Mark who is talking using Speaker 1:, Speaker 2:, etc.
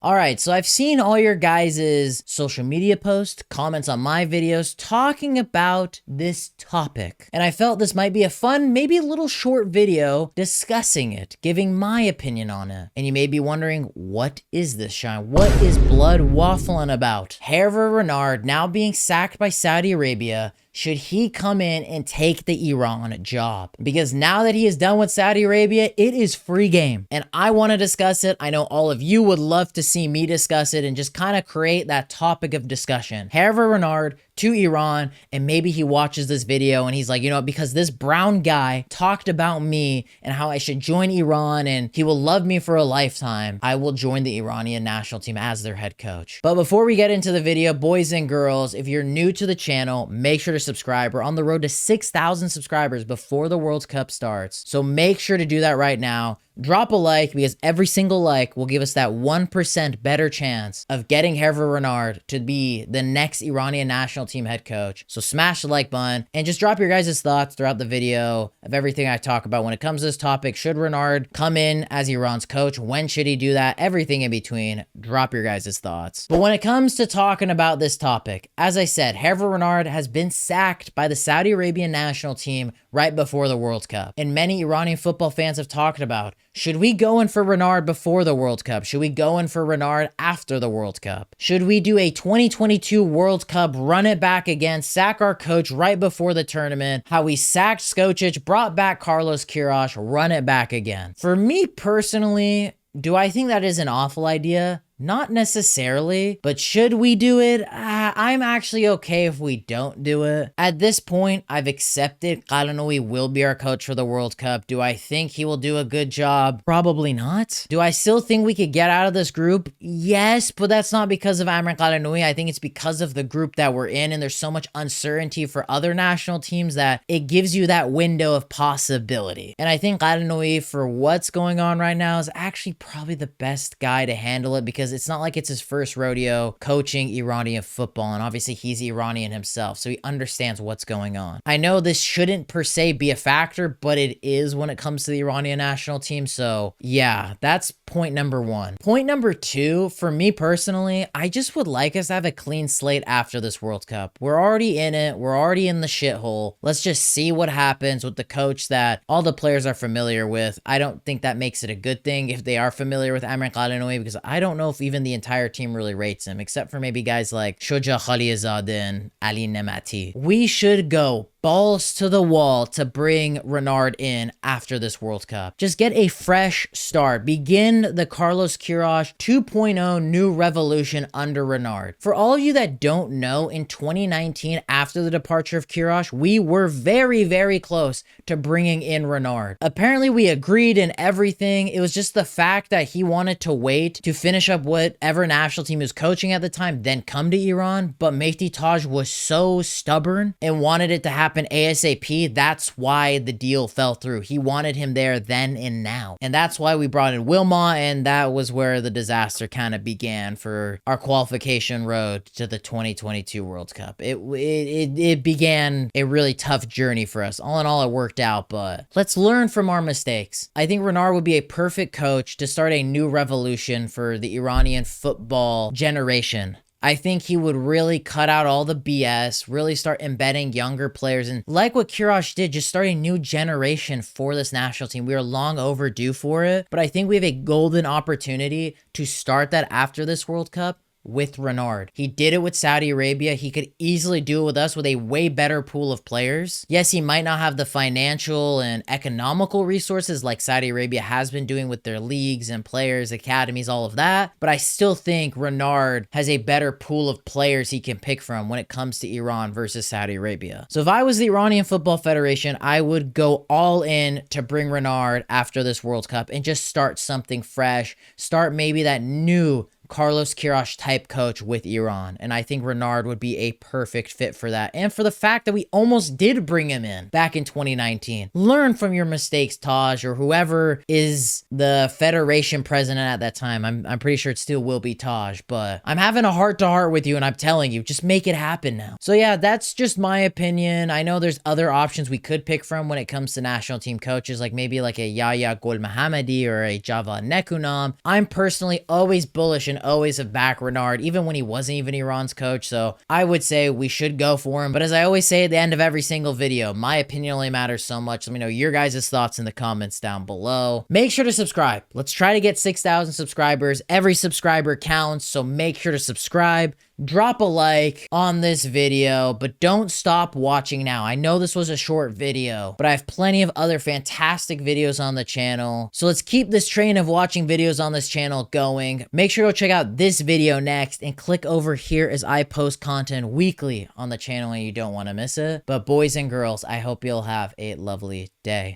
Speaker 1: All right, so I've seen all your guys' social media posts, comments on my videos talking about this topic. And I felt this might be a fun, maybe a little short video discussing it, giving my opinion on it. And you may be wondering, what is this, Shine? What is blood waffling about? Hervé Renard now being sacked by Saudi Arabia. Should he come in and take the Iran job? Because now that he is done with Saudi Arabia, it is free game. And I want to discuss it. I know all of you would love to see me discuss it and just kind of create that topic of discussion. Hervé Renard to Iran, and maybe he watches this video and he's like, you know, because this brown guy talked about me and how I should join Iran and he will love me for a lifetime, I will join the Iranian national team as their head coach. But before we get into the video, boys and girls, if you're new to the channel, make sure to subscribe. We're on the road to 6,000 subscribers before the World Cup starts. So make sure to do that right now. Drop a like, because every single like will give us that 1% better chance of getting Hervé Renard to be the next Iranian national team head coach. So smash the like button and just drop your guys' thoughts throughout the video of everything I talk about when it comes to this topic. Should Renard come in as Iran's coach? When should he do that? Everything in between. Drop your guys' thoughts. But when it comes to talking about this topic, as I said, Hervé Renard has been sacked by the Saudi Arabian national team right before the World Cup. And many Iranian football fans have talked about, should we go in for Renard before the World Cup? Should we go in for Renard after the World Cup? Should we do a 2022 World Cup, run it back again, sack our coach right before the tournament? How we sacked Skocic, brought back Carlos Queiroz, run it back again. For me personally, do I think that is an awful idea? Not necessarily, but should we do it? I'm actually okay if we don't do it. At this point, I've accepted Ghalenoei will be our coach for the World Cup. Do I think he will do a good job? Probably not. Do I still think we could get out of this group? Yes, but that's not because of Amir Ghalenoei. I think it's because of the group that we're in, and there's so much uncertainty for other national teams that it gives you that window of possibility. And I think Ghalenoei, for what's going on right now, is actually probably the best guy to handle it, because it's not like it's his first rodeo coaching Iranian football, and obviously he's Iranian himself, so he understands what's going on. I know this shouldn't per se be a factor, but it is when it comes to the Iranian national team, so yeah, that's point number one. Point number two, for me personally, I just would like us to have a clean slate after this World Cup. We're already in it. We're already in the shithole. Let's just see what happens with the coach that all the players are familiar with. I don't think that makes it a good thing if they are familiar with Amir Ghalenoei, because I don't know if even the entire team really rates him, except for maybe guys like Shoja Khalilzadeh and Ali Nemati. We should go balls to the wall to bring Renard in after this World Cup. Just get a fresh start. Begin the Carlos Queiroz 2.0 new revolution under Renard. For all of you that don't know, in 2019, after the departure of Queiroz, we were very, very close to bringing in Renard. Apparently, we agreed in everything. It was just the fact that he wanted to wait to finish up whatever national team he was coaching at the time, then come to Iran. But Mehdi Taj was so stubborn and wanted it to happen ASAP. That's why the deal fell through. He wanted him there then and now. And that's why we brought in Wilmot, and that was where the disaster kind of began for our qualification road to the 2022 World Cup. It began a really tough journey for us. All in all, it worked out, but let's learn from our mistakes. I think Renard would be a perfect coach to start a new revolution for the Iranian football generation. I think he would really cut out all the BS, really start embedding younger players, and like what Queiroz did, just start a new generation for this national team. We are long overdue for it, but I think we have a golden opportunity to start that after this World Cup with Renard. He did it with Saudi Arabia. He could easily do it with us with a way better pool of players. Yes, he might not have the financial and economical resources like Saudi Arabia has been doing with their leagues and players, academies, all of that, but I still think Renard has a better pool of players he can pick from when it comes to Iran versus Saudi Arabia. So if I was the Iranian Football Federation, I would go all in to bring Renard after this World Cup and just start something fresh. Start maybe that new Carlos Queiroz type coach with Iran. And I think Renard would be a perfect fit for that. And for the fact that we almost did bring him in back in 2019. Learn from your mistakes, Taj, or whoever is the federation president at that time. I'm pretty sure it still will be Taj, but I'm having a heart-to-heart with you, and I'm telling you, just make it happen now. So yeah, that's just my opinion. I know there's other options we could pick from when it comes to national team coaches, like maybe like a Yahya Gol Mohammadi or a Javad Nekunam. I'm personally always bullish and always have backed Renard, even when he wasn't even Iran's coach. So I would say we should go for him. But as I always say at the end of every single video, my opinion only matters so much. Let me know your guys' thoughts in the comments down below. Make sure to subscribe. Let's try to get 6,000 subscribers. Every subscriber counts, so make sure to subscribe. Drop a like on this video, but don't stop watching now. I know this was a short video, but I have plenty of other fantastic videos on the channel. So let's keep this train of watching videos on this channel going. Make sure to go check out this video next and click over here as I post content weekly on the channel and you don't want to miss it. But boys and girls, I hope you'll have a lovely day.